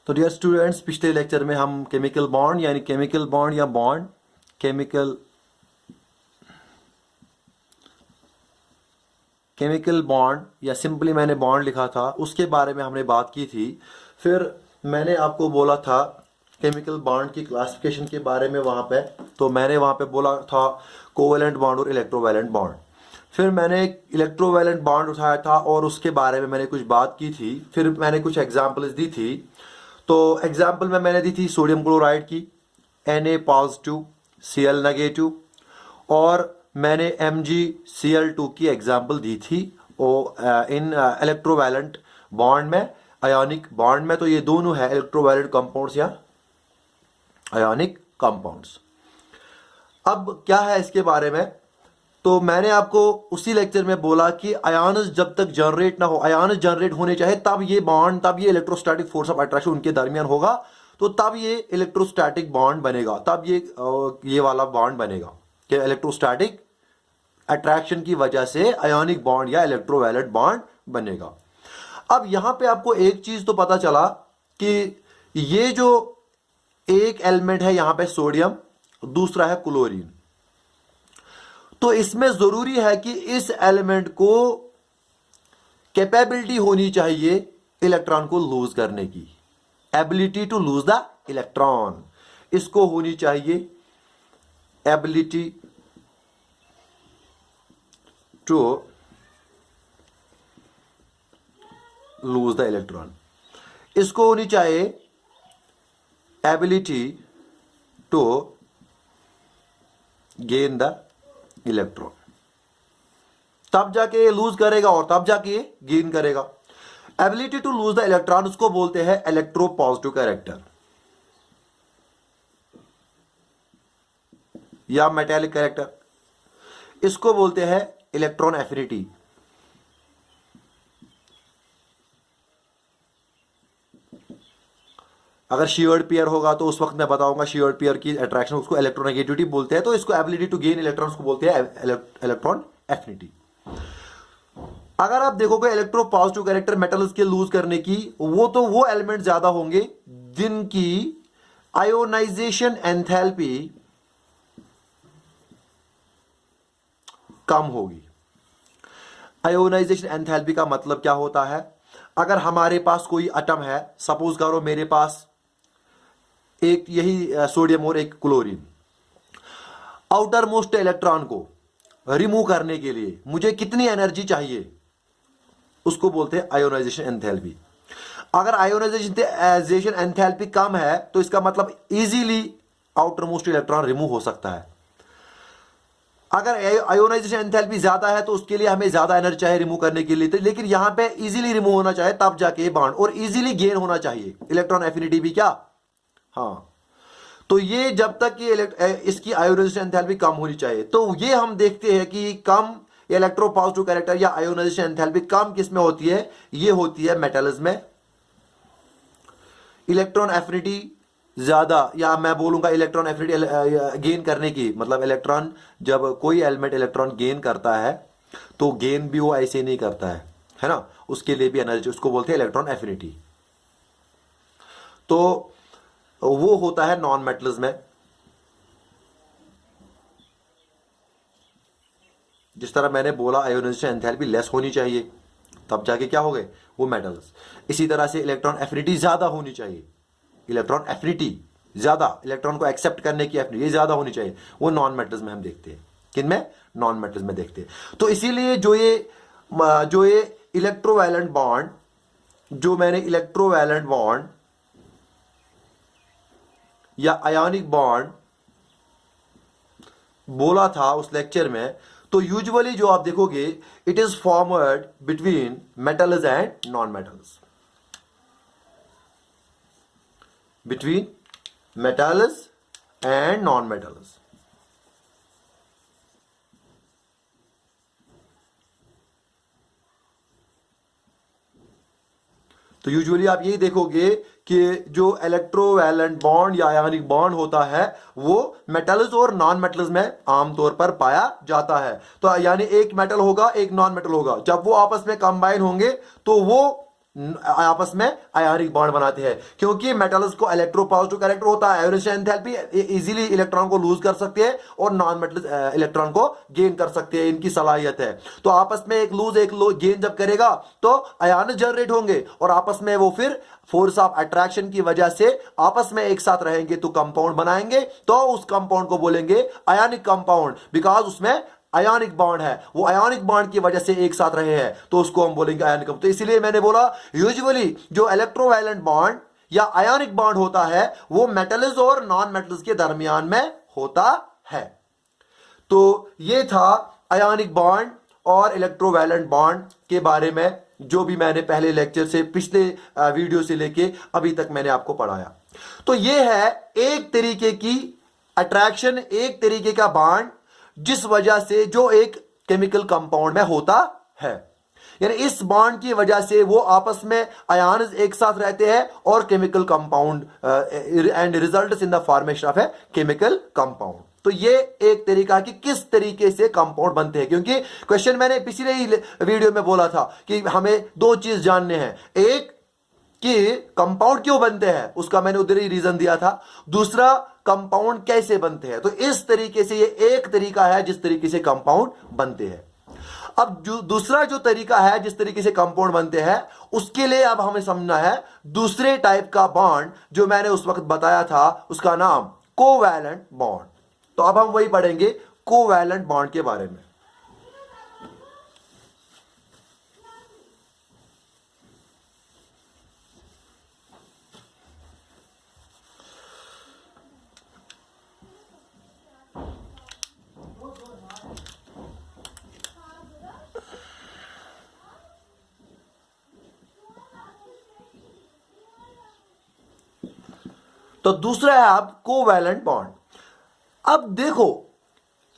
तो dear students, पिछले lecture में हम केमिकल बॉन्ड यानी केमिकल बॉन्ड या बॉन्ड केमिकल बॉन्ड या सिंपली मैंने बॉन्ड लिखा था, उसके बारे में हमने बात की थी। फिर मैंने आपको बोला था केमिकल बॉन्ड की क्लासिफिकेशन के बारे में वहाँ पे, तो मैंने वहाँ पे बोला था कोवेलेंट बॉन्ड और इलेक्ट्रोवैलेंट बॉन्ड। फिर मैंने एक इलेक्ट्रोवैलेंट बॉन्ड उठाया था और उसके बारे में मैंने कुछ बात की थी। फिर मैंने कुछ एग्जाम्पल्स दी थी। तो एग्जाम्पल में मैंने दी थी सोडियम क्लोराइड की, Na पॉजिटिव Cl नेगेटिव, और मैंने MgCl2 की एग्जाम्पल दी थी इन इलेक्ट्रोवैलेंट बॉन्ड में, आयोनिक बॉन्ड में। तो ये दोनों है इलेक्ट्रोवैलेंट कंपाउंड्स या आयोनिक कंपाउंड्स। अब क्या है इसके बारे में, तो मैंने आपको उसी लेक्चर में बोला कि आयन्स जब तक जनरेट ना हो, आयन्स जनरेट होने चाहिए तब ये बॉन्ड, तब ये इलेक्ट्रोस्टैटिक फोर्स ऑफ अट्रैक्शन उनके दरमियान होगा, तो तब ये इलेक्ट्रोस्टैटिक बॉन्ड बनेगा, तब ये वाला बॉन्ड बनेगा कि इलेक्ट्रोस्टैटिक अट्रैक्शन की वजह से आयोनिक बॉन्ड या इलेक्ट्रोवैलेंट बॉन्ड बनेगा। अब यहां पे आपको एक चीज तो पता चला कि ये जो एक एलिमेंट है यहां पे सोडियम, दूसरा है क्लोरीन, तो इसमें जरूरी है कि इस एलिमेंट को कैपेबिलिटी होनी चाहिए इलेक्ट्रॉन को लूज करने की, ability to lose the electron, इसको होनी चाहिए ability to lose the electron, इसको होनी चाहिए ability to gain the electron, तब जाके ये लूज करेगा और तब जाके ये गेन करेगा। Ability to lose the electron उसको बोलते हैं इलेक्ट्रो पॉजिटिव कैरेक्टर या मेटालिक कैरेक्टर, इसको बोलते हैं इलेक्ट्रॉन एफिनिटी। अगर शेयर्ड पेयर होगा तो उस वक्त मैं बताऊंगा शेयर्ड पेयर की अट्रैक्शन, उसको इलेक्ट्रोनेगेटिविटी बोलते हैं। तो इसको एबिलिटी टू गेन इलेक्ट्रॉन्स को बोलते हैं इलेक्ट्रॉन एफिनिटी। अगर आप देखोगे इलेक्ट्रो पॉजिटिव कैरेक्टर मेटल्स के लूज करने की, वो एलिमेंट ज्यादा होंगे जिनकी आयोनाइजेशन एंथैल्पी कम होगी। आयोनाइजेशन एंथैल्पी का मतलब क्या होता है, अगर हमारे पास कोई एटम है, सपोज करो मेरे पास एक यही सोडियम और एक क्लोरीन, आउटर मोस्ट इलेक्ट्रॉन को रिमूव करने के लिए मुझे कितनी एनर्जी उसको बोलते हैं आयोनाइजेशन एंथैल्पी। अगर आयोनाइजेशन एंथैल्पी कम है तो इसका मतलब easily outer most electron remove हो सकता है। अगर आयोनाइजेशन एंथैल्पी ज्यादा है तो उसके लिए हमें ज्यादा एनर्जी चाहिए रिमूव करने के लिए, लेकिन यहां पे इजीली रिमूव होना चाहिए तब जाके बॉन्ड, और इजीली गेन होना चाहिए इलेक्ट्रॉन एफिनिटी भी क्या, हाँ। तो ये जब तक कि इसकी आयोनाइजेशन एंथैल्पी कम होनी चाहिए, तो ये हम देखते हैं कि कम इलेक्ट्रो पॉजिटिव कैरेक्टर या आयोनाइजेशन एंथैल्पी कम किसमें होती है, ये होती है मेटल्स में। इलेक्ट्रॉन एफिनिटी ज्यादा, या मैं बोलूंगा इलेक्ट्रॉन एफिनिटी गेन करने की, मतलब इलेक्ट्रॉन, जब कोई एलिमेंट इलेक्ट्रॉन गेन करता है तो गेन भी वो ऐसे नहीं करता है ना, उसके लिए भी एनर्जी, उसको बोलते हैं इलेक्ट्रॉन एफिनिटी। तो वो होता है नॉन मेटल्स में। जिस तरह मैंने बोला आयोनाइजेशन एंथैल्पी लेस होनी चाहिए तब जाके क्या हो गए वो मेटल्स, इसी तरह से इलेक्ट्रॉन एफिनिटी ज्यादा होनी चाहिए, इलेक्ट्रॉन एफिनिटी ज्यादा, इलेक्ट्रॉन को एक्सेप्ट करने की एफिनिटी ज्यादा होनी चाहिए, वो नॉन मेटल्स में हम देखते हैं। किन में? नॉन मेटल्स में देखते हैं। तो इसीलिए जो ये इलेक्ट्रोवैलेंट बॉन्ड, जो मैंने इलेक्ट्रोवैलेंट बॉन्ड या आयोनिक बॉन्ड बोला था उस लेक्चर में, तो यूजुअली जो आप देखोगे it is formed between metals and non metals, between metals and non metals. तो यूजुअली आप यही देखोगे कि जो इलेक्ट्रोवैलेंट बॉन्ड या आयोनिक बॉन्ड होता है वो मेटल्स और नॉन मेटल्स में आमतौर पर पाया जाता है। तो यानी एक मेटल होगा एक नॉन मेटल होगा, जब वो आपस में कंबाइन होंगे तो वो आपस में आयनिक बॉन्ड बनाते हैं, क्योंकि मेटल्स को इलेक्ट्रोपॉजिटिव कैरेक्टर होता है, आयोनाइजेशन एंथैल्पी, इजीली इलेक्ट्रॉन को लूज कर सकते हैं और नॉन मेटल इलेक्ट्रॉन को गेन कर सकते हैं, इनकी सलाहियत है। तो आपस में एक लूज गेन जब करेगा तो आयन जनरेट होंगे और आपस में वो फिर फोर्स ऑफ अट्रैक्शन की वजह से आपस में एक साथ रहेंगे तो कंपाउंड बनाएंगे, तो उस कंपाउंड को बोलेंगे आयनिक कंपाउंड, बिकॉज उसमें आयनिक बॉन्ड है, वो आयनिक बॉन्ड की वजह से एक साथ रहे हैं, तो उसको हम बोलेंगे आयनिक। तो इसीलिए मैंने बोला यूजुअली जो इलेक्ट्रोवैलेंट बॉन्ड या आयनिक बॉन्ड होता है वो मेटल्स और नॉन मेटल्स के दरमियान में होता है। तो ये था आयनिक बॉन्ड और इलेक्ट्रोवैलेंट बॉन्ड के बारे में, जो भी मैंने पहले लेक्चर से, पिछले वीडियो से लेके अभी तक मैंने आपको पढ़ाया। तो ये है एक तरीके की अट्रैक्शन, एक तरीके का बॉन्ड जिस वजह से जो एक केमिकल कंपाउंड में होता है, यानी इस बॉन्ड की वजह से वो आपस में आयन्स एक साथ रहते हैं और chemical compound and results in the formation of a chemical compound. तो ये एक तरीका कि किस तरीके से कंपाउंड बनते हैं, क्योंकि क्वेश्चन मैंने पिछले ही वीडियो में बोला था कि हमें दो चीज जानने हैं, एक कि कंपाउंड क्यों बनते हैं, उसका मैंने उधर ही रीजन दिया था, दूसरा कंपाउंड कैसे बनते हैं। तो इस तरीके से ये एक तरीका है जिस तरीके से कंपाउंड बनते हैं। अब जो दूसरा जो तरीका है जिस तरीके से कंपाउंड बनते हैं, उसके लिए अब हमें समझना है दूसरे टाइप का बॉन्ड जो मैंने उस वक्त बताया था, उसका नाम कोवैलेंट बॉन्ड। तो अब हम वही पढ़ेंगे कोवैलेंट बॉन्ड के बारे में। तो दूसरा है आप कोवैलेंट बॉन्ड। अब देखो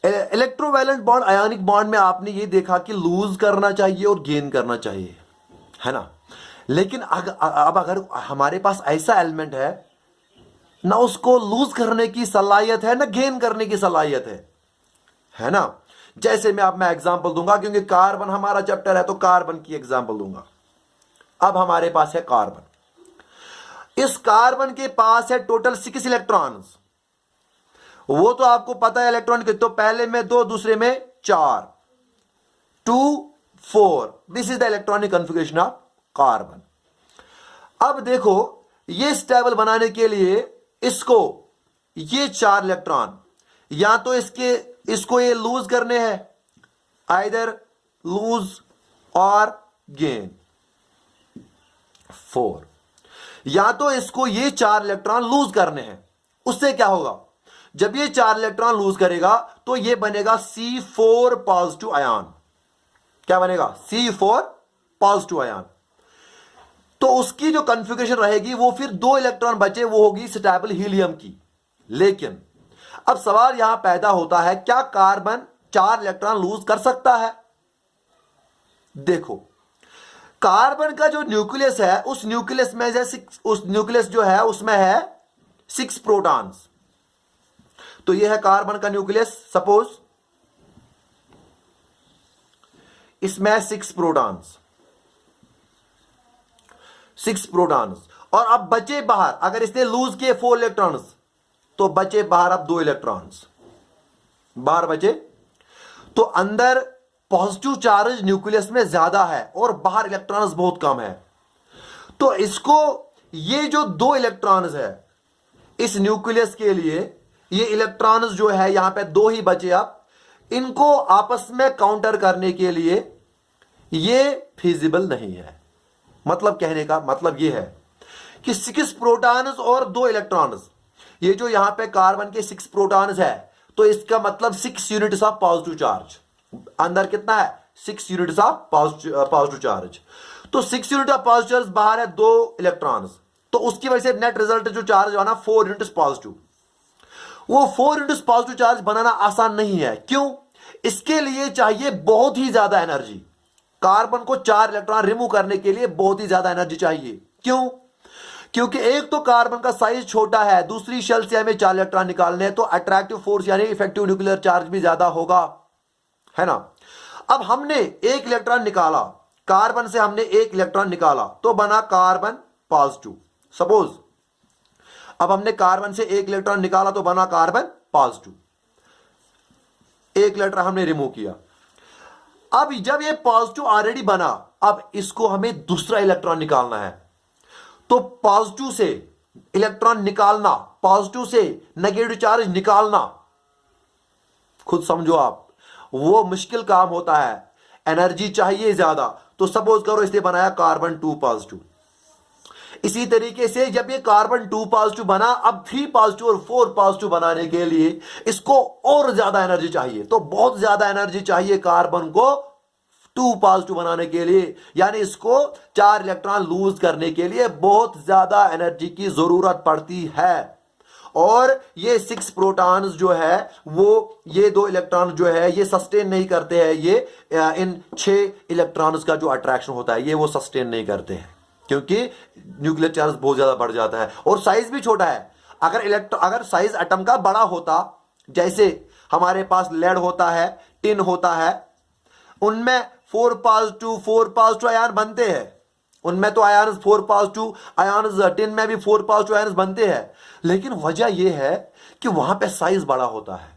इलेक्ट्रोवैलेंट बॉन्ड, आयनिक बॉन्ड में आपने ये देखा कि लूज करना चाहिए और गेन करना चाहिए, है ना। लेकिन अब अगर हमारे पास ऐसा एलिमेंट है ना, उसको लूज करने की सलाहियत है ना गेन करने की सलाहियत है ना। जैसे मैं एग्जांपल दूंगा, क्योंकि कार्बन हमारा चैप्टर है तो कार्बन की एग्जांपल दूंगा। अब हमारे पास है कार्बन, इस कार्बन के पास है टोटल 6 इलेक्ट्रॉन्स। वो तो आपको पता है इलेक्ट्रॉन के, तो पहले में 2, दूसरे में 4, 2, 4। This is the electronic configuration of carbon. अब देखो ये स्टेबल बनाने के लिए इसको ये 4 इलेक्ट्रॉन या तो इसको ये लूज करने हैं, आइदर लूज और गेन 4, या तो इसको ये 4 इलेक्ट्रॉन लूज करने हैं। उससे क्या होगा, जब ये 4 इलेक्ट्रॉन लूज करेगा तो ये बनेगा C4 पॉजिटिव आयन। क्या बनेगा, C4 पॉजिटिव आयन। तो उसकी जो कॉन्फ़िगरेशन रहेगी वो फिर 2 इलेक्ट्रॉन बचे, वो होगी स्टेबल हीलियम की। लेकिन अब सवाल यहां पैदा होता है, क्या कार्बन 4 इलेक्ट्रॉन लूज कर सकता है? देखो कार्बन का जो न्यूक्लियस है, उस न्यूक्लियस में उस न्यूक्लियस जो है उसमें है 6 प्रोटॉन्स। तो यह है कार्बन का न्यूक्लियस, सपोज इसमें है 6 प्रोटॉन्स, 6 प्रोटॉन्स। और अब बचे बाहर, अगर इसने लूज किए 4 इलेक्ट्रॉन्स तो बचे बाहर अब 2 इलेक्ट्रॉन्स बाहर बचे। तो अंदर पॉजिटिव चार्ज न्यूक्लियस में ज्यादा है और बाहर इलेक्ट्रॉन्स बहुत कम है। तो इसको ये जो 2 इलेक्ट्रॉन्स है इस न्यूक्लियस के लिए, ये इलेक्ट्रॉन्स जो है यहां पे 2 ही बचे, अब इनको आपस में काउंटर करने के लिए ये फिजिबल नहीं है। मतलब कहने का मतलब ये है कि 6 प्रोटॉन्स और 2 इलेक्ट्रॉन्स, ये जो यहां पे कार्बन के 6 प्रोटॉन्स है, तो इसका मतलब 6 यूनिट्स ऑफ पॉजिटिव चार्ज। अंदर कितना है, 6 यूनिट्स ऑफ पॉजिटिव चार्ज। तो 6 यूनिट ऑफ पॉजिटिव चार्ज, बाहर है 2 इलेक्ट्रॉन्स, तो उसकी वजह से नेट रिजल्ट जो चार्ज बना 4 यूनिट्स पॉजिटिव। वो 4 यूनिट्स पॉजिटिव चार्ज बनाना आसान नहीं है। क्यों? इसके लिए चाहिए बहुत ही ज्यादा एनर्जी। कार्बन को 4 इलेक्ट्रॉन रिमूव करने के लिए बहुत ही ज्यादा एनर्जी चाहिए। क्यों? क्योंकि एक तो कार्बन का साइज छोटा है, दूसरी शेल से हमें 4 इलेक्ट्रॉन निकालने हैं, तो अट्रैक्टिव फोर्स यानी इफेक्टिव न्यूक्लियर चार्ज भी ज्यादा होगा, है ना। अब हमने 1 इलेक्ट्रॉन निकाला, कार्बन से हमने एक इलेक्ट्रॉन निकाला तो बना कार्बन पॉजिटिव। सपोज अब हमने कार्बन से एक इलेक्ट्रॉन निकाला तो बना कार्बन पॉजिटिव, एक इलेक्ट्रॉन हमने रिमूव किया। अब जब ये पॉजिटिव ऑलरेडी बना, अब इसको हमें दूसरा इलेक्ट्रॉन निकालना है। तो पॉजिटिव से इलेक्ट्रॉन निकालना, पॉजिटिव से नेगेटिव चार्ज निकालना, खुद समझो आप, वो मुश्किल काम होता है, एनर्जी चाहिए ज्यादा। तो सपोज करो इसने बनाया कार्बन 2 पॉजिटिव। इसी तरीके से जब ये कार्बन 2 पॉजिटिव बना, अब 3 पॉजिटिव और 4 पॉजिटिव बनाने के लिए इसको और ज्यादा एनर्जी चाहिए। तो बहुत ज्यादा एनर्जी चाहिए कार्बन को 2 पॉजिटिव बनाने के लिए, यानी इसको 4 इलेक्ट्रॉन लूज करने के लिए बहुत ज्यादा एनर्जी की जरूरत पड़ती है। और ये 6 प्रोटॉन्स जो है वो, ये 2 इलेक्ट्रॉन जो है ये सस्टेन नहीं करते हैं, ये इन 6 इलेक्ट्रॉन्स का जो अट्रैक्शन होता है ये वो सस्टेन नहीं करते हैं, क्योंकि न्यूक्लियर चार्ज बहुत ज्यादा बढ़ जाता है और साइज भी छोटा है। अगर साइज एटम का बड़ा होता, जैसे हमारे पास लेड होता है, टिन होता है, उनमें 4 पॉजिटिव आयन बनते हैं, उनमें तो आयन 4 पॉजिटिव आयन, टिन में भी 4 पॉजिटिव आयन बनते हैं। लेकिन वजह यह है कि वहां पे साइज बड़ा होता है,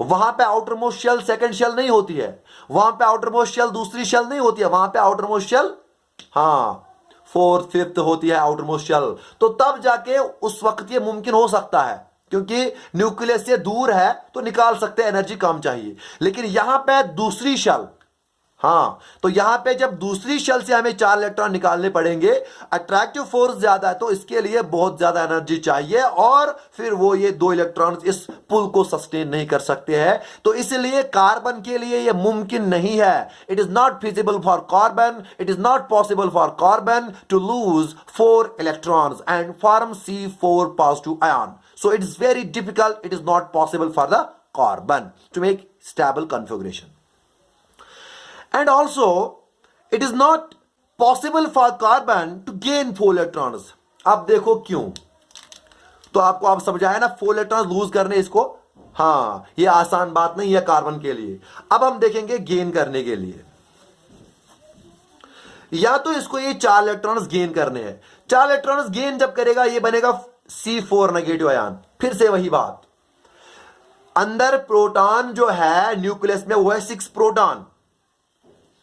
वहां पे outermost shell second shell नहीं होती है, वहां पे आउटर मोस्ट शेल दूसरी शेल नहीं होती है, वहां पे outermost shell fourth fifth होती है आउटर मोस्ट शेल। तो तब जाके उस वक्त ये मुमकिन हो सकता है, क्योंकि न्यूक्लियस से दूर है तो निकाल सकते हैं, एनर्जी कम चाहिए। लेकिन यहां पे दूसरी शेल, तो यहां पे जब दूसरी शेल से हमें 4 इलेक्ट्रॉन निकालने पड़ेंगे, अट्रैक्टिव फोर्स ज्यादा है तो इसके लिए बहुत ज्यादा एनर्जी चाहिए, और फिर वो ये 2 इलेक्ट्रॉन इस पुल को सस्टेन नहीं कर सकते हैं। तो इसलिए कार्बन के लिए ये मुमकिन नहीं है। It is not feasible for carbon, it is not possible for carbon to lose 4 electrons and form C4 positive ion. So it is very difficult, it is not possible for the carbon to make stable configuration. And also, it is not possible for carbon to gain 4 electrons. अब देखो क्यों, तो आपको आप समझाया ना, 4 electron lose करने इसको, ये आसान बात नहीं है कार्बन के लिए। अब हम देखेंगे गेन करने के लिए, या तो इसको ये 4 इलेक्ट्रॉन्स गेन करने हैं। 4 इलेक्ट्रॉन्स गेन जब करेगा ये बनेगा C4 नेगेटिव आयन। फिर से वही बात, अंदर प्रोटॉन जो है न्यूक्लियस में वो है 6 प्रोटॉन,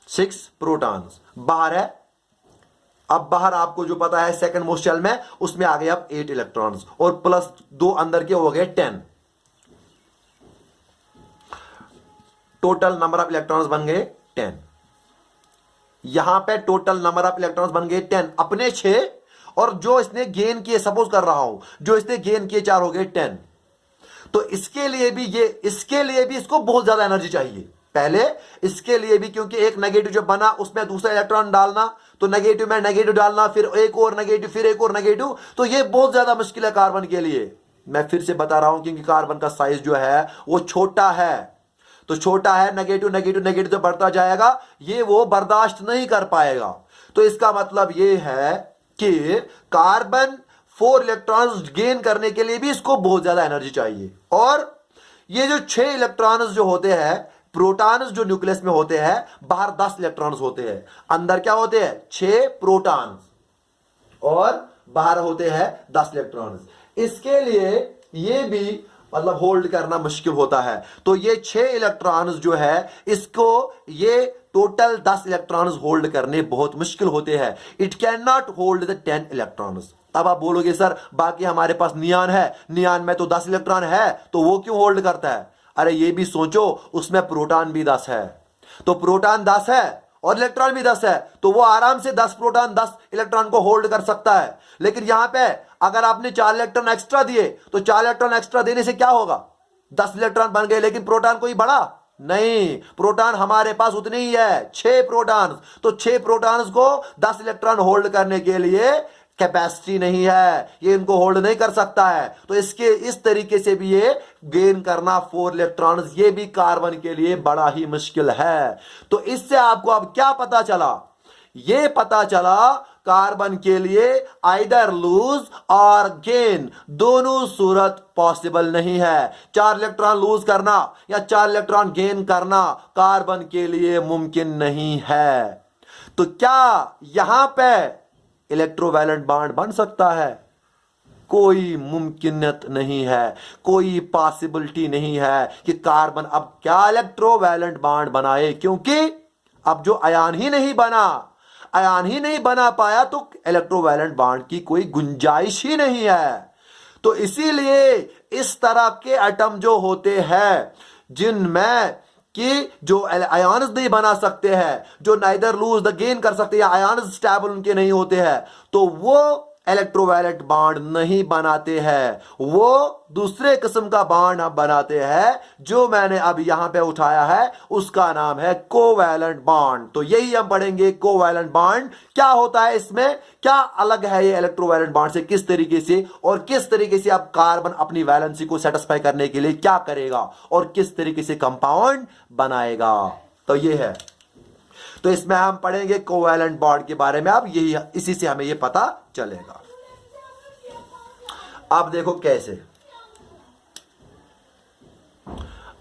6 प्रोटॉन्स। बाहर है, अब बाहर आपको जो पता है सेकंड मोस्ट शेल में, उसमें आ गए अब 8 इलेक्ट्रॉन्स और प्लस 2 अंदर के हो गए 10। टोटल नंबर ऑफ इलेक्ट्रॉन्स बन गए 10। यहां पे टोटल नंबर ऑफ इलेक्ट्रॉन्स बन गए 10, अपने 6 और जो इसने गेन किए, सपोज कर रहा हूं जो इसने गेन किए 4 हो गए 10। तो इसके लिए भी इसको बहुत ज्यादा एनर्जी चाहिए। पहले इसके लिए भी, क्योंकि एक नेगेटिव जो बना उसमें दूसरा इलेक्ट्रॉन डालना, तो नेगेटिव में नेगेटिव डालना, फिर एक और नेगेटिव, फिर एक और नेगेटिव, तो ये बहुत ज्यादा मुश्किल है कार्बन के लिए। मैं फिर से बता रहा हूं, क्योंकि कार्बन का साइज जो है वो छोटा है, तो छोटा है, नेगेटिव नेगेटिव नेगेटिव जो बढ़ता जाएगा ये वो बर्दाश्त नहीं कर पाएगा। तो इसका मतलब ये है कि कार्बन 4 इलेक्ट्रॉन्स गेन करने के लिए भी इसको बहुत ज्यादा एनर्जी चाहिए। और ये जो 6 इलेक्ट्रॉन्स जो होते हैं, प्रोटॉन्स जो न्यूक्लियस में होते हैं, बाहर 10 इलेक्ट्रॉन्स होते हैं, अंदर क्या होते हैं 6 प्रोटॉन्स और बाहर होते हैं 10 इलेक्ट्रॉन्स। इसके लिए ये भी मतलब होल्ड करना मुश्किल होता है। तो ये 6 इलेक्ट्रॉन्स जो है, इसको ये टोटल 10 इलेक्ट्रॉन्स होल्ड करने बहुत मुश्किल होते हैं। It can not hold the 10 electrons. अब आप बोलोगे सर बाकी हमारे पास नियान है, नियान में तो 10 इलेक्ट्रॉन है, तो वो क्यों होल्ड करता है? अरे ये भी सोचो, उसमें प्रोटॉन भी 10 है, तो प्रोटॉन 10 है और इलेक्ट्रॉन भी 10 है, तो वो आराम से 10 प्रोटॉन 10 इलेक्ट्रॉन को होल्ड कर सकता है। लेकिन यहां पे अगर आपने 4 इलेक्ट्रॉन एक्स्ट्रा दिए, तो 4 इलेक्ट्रॉन एक्स्ट्रा देने से क्या होगा, 10 इलेक्ट्रॉन बन गए, लेकिन प्रोटॉन कोई बढ़ा नहीं। प्रोटॉन हमारे पास उतने ही है, 6 प्रोटॉन, तो 6 प्रोटॉन्स को 10 इलेक्ट्रॉन होल्ड करने के लिए कैपेसिटी नहीं है, ये इनको होल्ड नहीं कर सकता है। तो इसके इस तरीके से भी ये गेन करना 4 इलेक्ट्रॉन्स, ये भी कार्बन के लिए बड़ा ही मुश्किल है। तो इससे आपको अब क्या पता चला? ये पता चला कार्बन के लिए आइदर लूज और गेन दोनों सूरत पॉसिबल नहीं है। 4 इलेक्ट्रॉन लूज करना या 4 इलेक्ट्रॉन गेन करना कार्बन के लिए मुमकिन नहीं है। तो क्या यहां पे इलेक्ट्रोवैलेंट बॉन्ड बन सकता है? कोई मुमकिनत नहीं है, कोई पॉसिबिलिटी नहीं है कि कार्बन अब क्या इलेक्ट्रोवैलेंट बॉन्ड बनाए, क्योंकि अब जो आयन ही नहीं बना, आयन ही नहीं बना पाया, तो इलेक्ट्रोवैलेंट बॉन्ड की कोई गुंजाइश ही नहीं है। तो इसीलिए इस तरह के एटम जो होते हैं जिनमें कि जो आयन्स नहीं बना सकते हैं, जो नाइदर लूज द गेन कर सकते हैं, आयन्स स्टेबल उनके नहीं होते हैं, तो वो इलेक्ट्रोवैलेंट बॉन्ड नहीं बनाते हैं, वो दूसरे किस्म का बॉन्ड बनाते हैं, जो मैंने अब यहां पे उठाया है उसका नाम है कोवैलेंट बॉन्ड। तो यही हम पढ़ेंगे, कोवैलेंट बॉन्ड क्या होता है, इसमें क्या अलग है ये इलेक्ट्रोवैलेंट बॉन्ड से, किस तरीके से और किस तरीके से अब कार्बन अपनी वैलेंसी को सेटिस्फाई करने के लिए क्या करेगा और किस तरीके से कंपाउंड बनाएगा। तो ये है, तो इसमें हम पढ़ेंगे कोवैलेंट बॉन्ड के बारे में। अब यही, इसी से हमें ये पता चलेगा। अब देखो कैसे,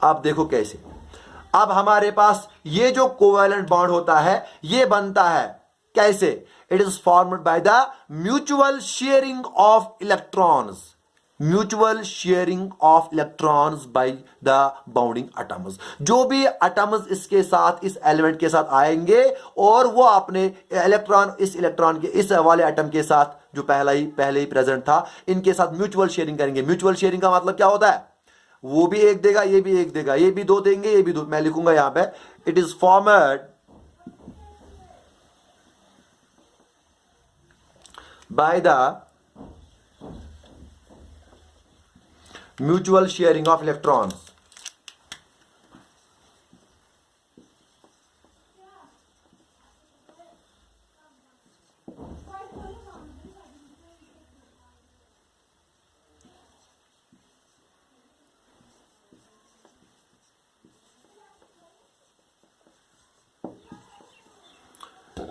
अब देखो कैसे, अब हमारे पास ये जो कोवैलेंट बॉन्ड होता है ये बनता है कैसे? It is formed by the mutual sharing of electrons, mutual sharing of electrons by the bounding atoms. जो भी एटम्स इसके साथ, इस एलिमेंट के साथ आएंगे और वो अपने इलेक्ट्रॉन, इस इलेक्ट्रॉन के इस वाले एटम के साथ जो पहले ही प्रेजेंट था, इनके साथ म्यूचुअल शेयरिंग करेंगे। म्यूचुअल शेयरिंग का मतलब क्या होता है? वो भी एक देगा, ये भी एक देगा, ये भी दो देंगे, ये भी दो। मैं लिखूंगा यहां पे, it is formed by the mutual sharing of electrons.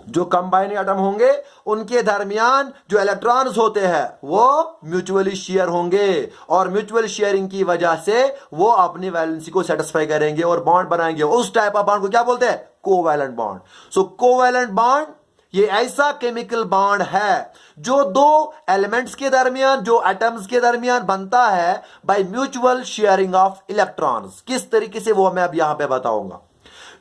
जो कंबाइनिंग एटम होंगे उनके दरमियान जो इलेक्ट्रॉन्स होते हैं वो म्यूचुअली शेयर होंगे, और म्यूचुअल शेयरिंग की वजह से वो अपनी वैलेंसी को सेटिस्फाई करेंगे और बॉन्ड बनाएंगे। उस टाइप ऑफ बॉन्ड को क्या बोलते हैं? Covalent bond. So covalent bond ये ऐसा केमिकल बॉन्ड है जो दो एलिमेंट्स के दरमियान, जो एटम्स के दरमियान बनता है by mutual sharing of electrons. किस तरीके से वो मैं अब यहां पे बताऊंगा।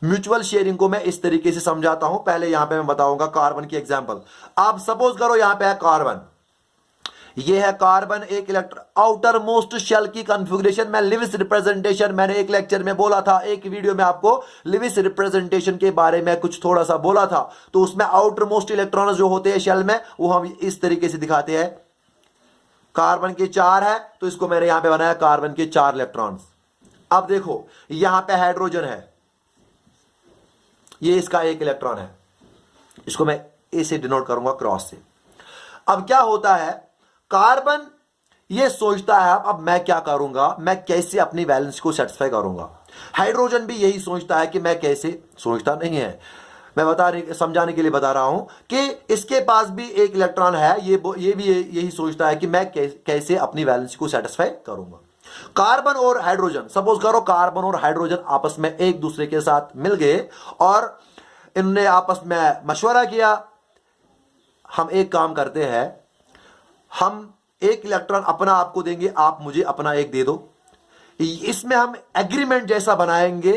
म्यूचुअल शेयरिंग को मैं इस तरीके से समझाता हूं। पहले यहां पे मैं बताऊंगा कार्बन की एग्जांपल। आप सपोज करो यहां पे है कार्बन, ये है कार्बन, एक आउटर मोस्ट शेल की कॉन्फ़िगरेशन में लिविस रिप्रेजेंटेशन, मैंने एक लेक्चर में बोला था, एक वीडियो में आपको लिविस रिप्रेजेंटेशन के बारे में कुछ थोड़ा सा बोला था। तो उसमें आउटर मोस्ट इलेक्ट्रॉन जो होते हैं शेल में, वो हम इस तरीके से दिखाते हैं। कार्बन के 4 है तो इसको मैंने यहां पे बनाया कार्बन के 4 इलेक्ट्रॉन्स। अब देखो यहां पे हाइड्रोजन है, ये इसका 1 इलेक्ट्रॉन है, इसको मैं ए से डिनोट करूंगा क्रॉस से। अब क्या होता है, कार्बन ये सोचता है अब मैं क्या करूंगा, मैं कैसे अपनी वैलेंस को सेटिस्फाई करूंगा। हाइड्रोजन भी यही सोचता है कि मैं कैसे, सोचता नहीं है, मैं समझाने के लिए बता रहा हूं कि इसके पास भी 1 इलेक्ट्रॉन है, ये भी यही सोचता है कि मैं कैसे अपनी वैलेंस को सेटिस्फाई करूंगा। कार्बन और हाइड्रोजन, सपोज करो कार्बन और हाइड्रोजन आपस में एक दूसरे के साथ मिल गए और इन्होंने आपस में मशवरा किया, हम एक काम करते हैं, हम 1 इलेक्ट्रॉन अपना आपको देंगे, आप मुझे अपना 1 दे दो। इसमें हम एग्रीमेंट जैसा बनाएंगे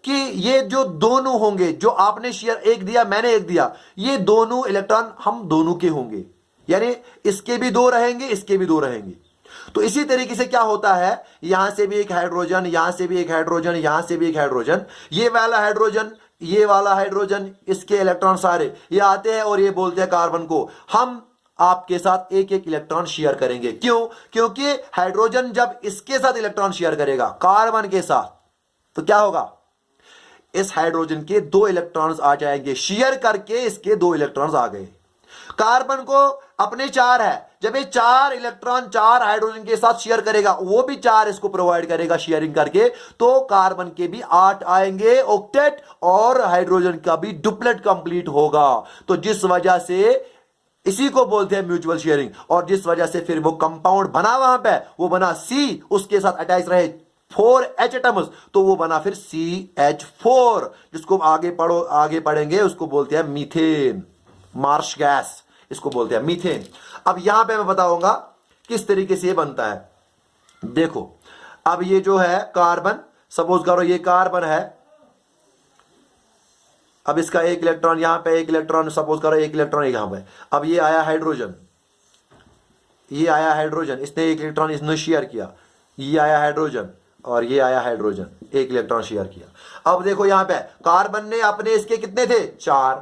कि ये जो दोनों होंगे, जो आपने शेयर 1 दिया मैंने 1 दिया, ये दोनों इलेक्ट्रॉन हम दोनों के होंगे, यानी इसके भी 2 रहेंगे, इसके भी 2 रहेंगे। तो इसी तरीके से क्या होता है, यहां से भी 1 हाइड्रोजन, यहां से भी 1 हाइड्रोजन, यहां से भी 1 हाइड्रोजन, ये वाला हाइड्रोजन, ये वाला हाइड्रोजन, इसके इलेक्ट्रॉन सारे ये आते हैं और ये बोलते हैं कार्बन को हम आपके साथ 1-1 इलेक्ट्रॉन शेयर करेंगे। क्यों? क्योंकि हाइड्रोजन जब इसके साथ इलेक्ट्रॉन शेयर करेगा कार्बन के साथ, तो क्या होगा, इस हाइड्रोजन के 2 इलेक्ट्रॉन्स आ जाएंगे, शेयर करके इसके 2 इलेक्ट्रॉन्स आ गए। कार्बन को अपने 4 है, जब ये 4 इलेक्ट्रॉन 4 हाइड्रोजन के साथ शेयर करेगा, वो भी 4 इसको प्रोवाइड करेगा शेयरिंग करके, तो कार्बन के भी 8 आएंगे ऑक्टेट, और हाइड्रोजन का भी डुप्लेट कंप्लीट होगा। तो जिस वजह से इसी को बोलते हैं म्यूचुअल शेयरिंग, और जिस वजह से फिर वो कंपाउंड बना, वहां पे वो बना C, उसके साथ अटैच रहे 4H एटम्स, तो वो बना फिर CH4, जिसको आगे पढ़ेंगे उसको बोलते हैं मीथेन, मार्श गैस इसको बोलते हैं मीथेन। अब यहां पे मैं बताऊंगा किस तरीके से ये बनता है। देखो अब ये जो है कार्बन, सपोज करो ये कार्बन है, अब इसका एक इलेक्ट्रॉन यहां पे, एक इलेक्ट्रॉन सपोज करो, एक इलेक्ट्रॉन यहां पे, अब ये आया हाइड्रोजन, ये आया हाइड्रोजन, इसने एक इलेक्ट्रॉन इसने शेयर किया, ये आया हाइड्रोजन और ये आया हाइड्रोजन, एक इलेक्ट्रॉन शेयर किया। अब देखो यहां पे कार्बन ने अपने इसके कितने थे, 4,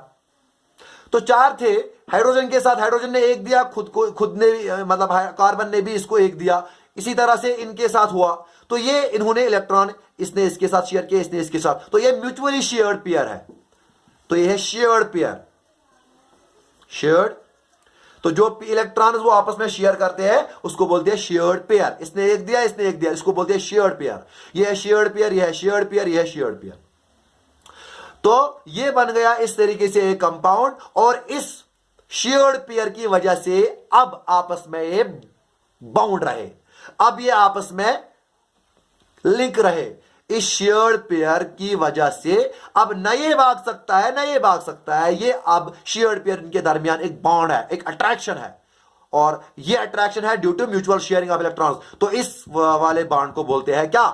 तो 4 थे, हाइड्रोजन के साथ हाइड्रोजन ने एक दिया, खुद ने मतलब कार्बन ने भी इसको एक दिया, इसी तरह से इनके साथ हुआ, तो ये इन्होंने इलेक्ट्रॉन, इसने इसके साथ शेयर किया, इसने इसके साथ, तो ये म्यूचुअली शेयर्ड पेयर है, तो ये है शेयर्ड पेयर, शेयर्ड। तो जो इलेक्ट्रॉन वो आपस में शेयर करते हैं उसको बोलते हैं शेयर्ड पेयर, इसने एक दिया, इसने एक दिया, इसको बोलते हैं शेयर्ड पेयर। ये है शेयर्ड पेयर, ये है शेयर्ड पेयर, ये है शेयर्ड पेयर। तो ये बन गया इस तरीके से एक कंपाउंड, और इस शेयर्ड पेयर की वजह से अब आपस में ये बाउंड रहे, अब ये आपस में लिंक रहे, इस शेयर्ड पेयर की वजह से अब न ये भाग सकता है, न ये भाग सकता है, ये अब शेयर्ड पेयर इनके दरमियान एक बॉन्ड है, एक अट्रैक्शन है, और ये अट्रैक्शन है due to mutual sharing of electrons. तो इस वाले बॉन्ड को बोलते हैं क्या,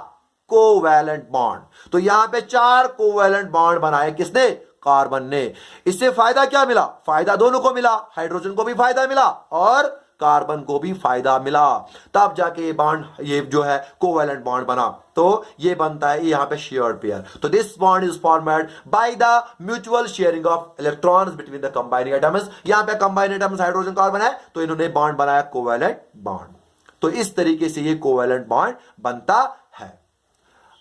कोवैलेंट बॉन्ड। तो यहां पे 4 कोवैलेंट बॉन्ड बनाए किसने, कार्बन ने। इससे फायदा क्या मिला, फायदा दोनों को मिला, हाइड्रोजन को भी फायदा मिला और कार्बन को भी फायदा मिला, तब जाके ये बॉन्ड, ये जो है कोवैलेंट बॉन्ड बना। तो ये बनता है यहां पे शेयर्ड पेयर। तो this bond is formed by the mutual sharing of electrons between the combining atoms. यहां पे कंबाइनिंग एटम्स हाइड्रोजन कार्बन है, तो इन्होंने बॉन्ड बनाया कोवैलेंट बॉन्ड। तो इस तरीके से ये कोवैलेंट बॉन्ड बनता है।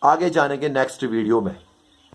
आगे जानेंगे नेक्स्ट वीडियो में।